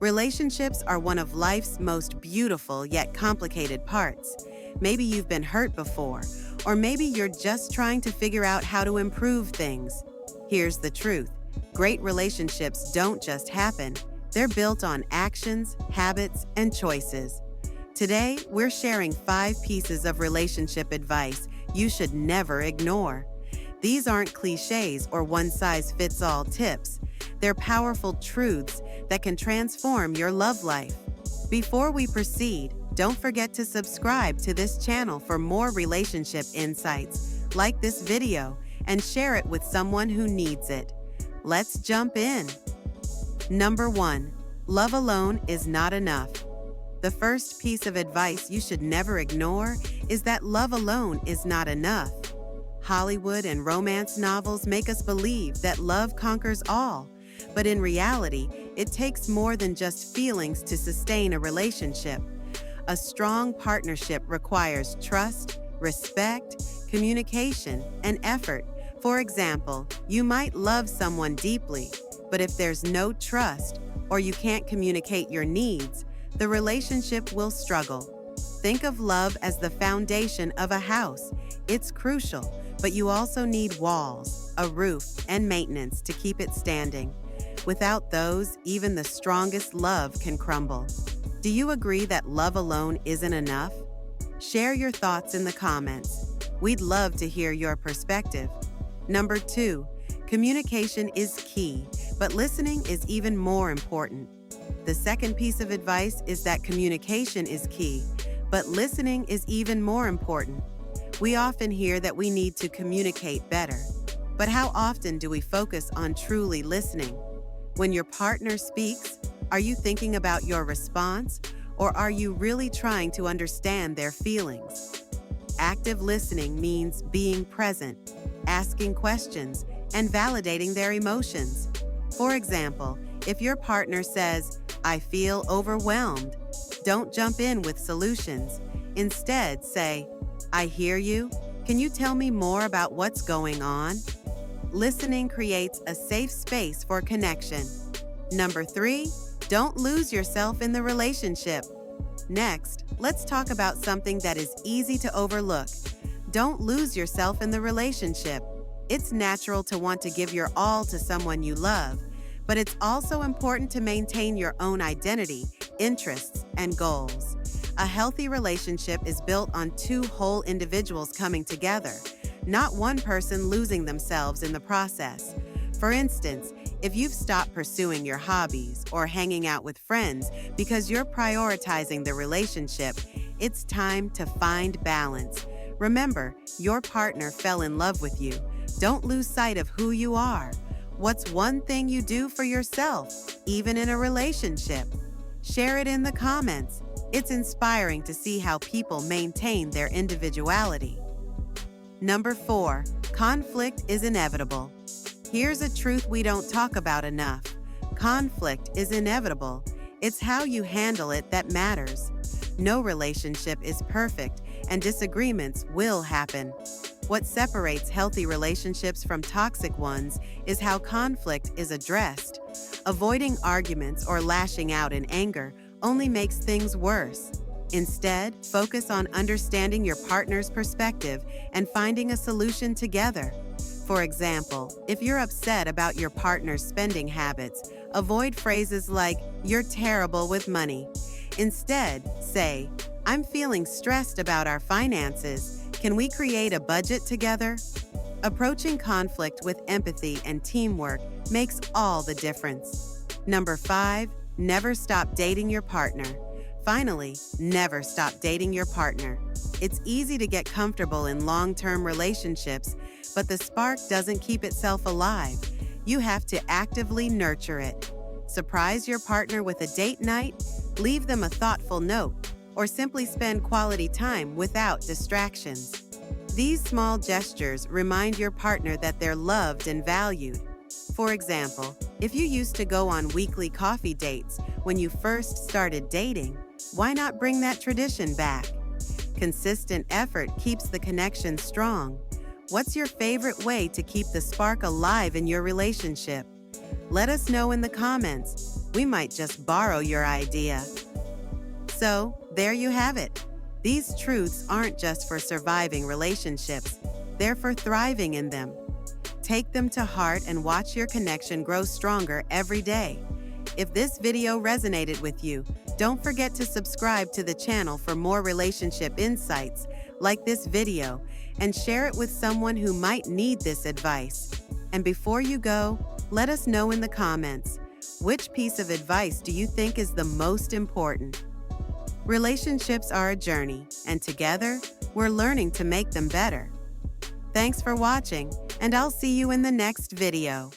Relationships are one of life's most beautiful yet complicated parts. Maybe you've been hurt before, or maybe you're just trying to figure out how to improve things. Here's the truth. Great relationships don't just happen. They're built on actions, habits, and choices. Today, we're sharing 5 pieces of relationship advice you should never ignore. These aren't cliches or one-size-fits-all tips. They're powerful truths that can transform your love life. Before we proceed, don't forget to subscribe to this channel for more relationship insights. Like this video and share it with someone who needs it. Let's jump in. Number 1. Love alone is not enough. The first piece of advice you should never ignore is that love alone is not enough. Hollywood and romance novels make us believe that love conquers all, but in reality, it takes more than just feelings to sustain a relationship. A strong partnership requires trust, respect, communication, and effort. For example, you might love someone deeply, but if there's no trust or you can't communicate your needs, the relationship will struggle. Think of love as the foundation of a house. It's crucial, but you also need walls, a roof, and maintenance to keep it standing. Without those, even the strongest love can crumble. Do you agree that love alone isn't enough? Share your thoughts in the comments. We'd love to hear your perspective. Number 2, communication is key, but listening is even more important. The second piece of advice is that communication is key, but listening is even more important. We often hear that we need to communicate better, but how often do we focus on truly listening? When your partner speaks, are you thinking about your response, or are you really trying to understand their feelings? Active listening means being present, asking questions, and validating their emotions. For example, if your partner says, "I feel overwhelmed," don't jump in with solutions. Instead, say, "I hear you. Can you tell me more about what's going on?" Listening creates a safe space for connection. Number 3, don't lose yourself in the relationship. Next, let's talk about something that is easy to overlook. Don't lose yourself in the relationship. It's natural to want to give your all to someone you love, but it's also important to maintain your own identity, interests, and goals. A healthy relationship is built on 2 whole individuals coming together, not one person losing themselves in the process. For instance, if you've stopped pursuing your hobbies or hanging out with friends because you're prioritizing the relationship, it's time to find balance. Remember, your partner fell in love with you. Don't lose sight of who you are. What's one thing you do for yourself, even in a relationship? Share it in the comments. It's inspiring to see how people maintain their individuality. Number 4, conflict is inevitable. Here's a truth we don't talk about enough. Conflict is inevitable. It's how you handle it that matters. No relationship is perfect, and disagreements will happen. What separates healthy relationships from toxic ones is how conflict is addressed. Avoiding arguments or lashing out in anger only makes things worse. Instead, focus on understanding your partner's perspective and finding a solution together. For example, if you're upset about your partner's spending habits, avoid phrases like, "You're terrible with money." Instead, say, "I'm feeling stressed about our finances. Can we create a budget together?" Approaching conflict with empathy and teamwork makes all the difference. Number 5, never stop dating your partner. Finally, never stop dating your partner. It's easy to get comfortable in long-term relationships, but the spark doesn't keep itself alive. You have to actively nurture it. Surprise your partner with a date night, leave them a thoughtful note, or simply spend quality time without distractions. These small gestures remind your partner that they're loved and valued. For example, if you used to go on weekly coffee dates when you first started dating, why not bring that tradition back? Consistent effort keeps the connection strong. What's your favorite way to keep the spark alive in your relationship? Let us know in the comments. we might just borrow your idea. So, there you have it. These truths aren't just for surviving relationships, they're for thriving in them. Take them to heart and watch your connection grow stronger every day. If this video resonated with you, don't forget to subscribe to the channel for more relationship insights like this video and share it with someone who might need this advice. And before you go, let us know in the comments, which piece of advice do you think is the most important? Relationships are a journey, and together, we're learning to make them better. Thanks for watching, and I'll see you in the next video.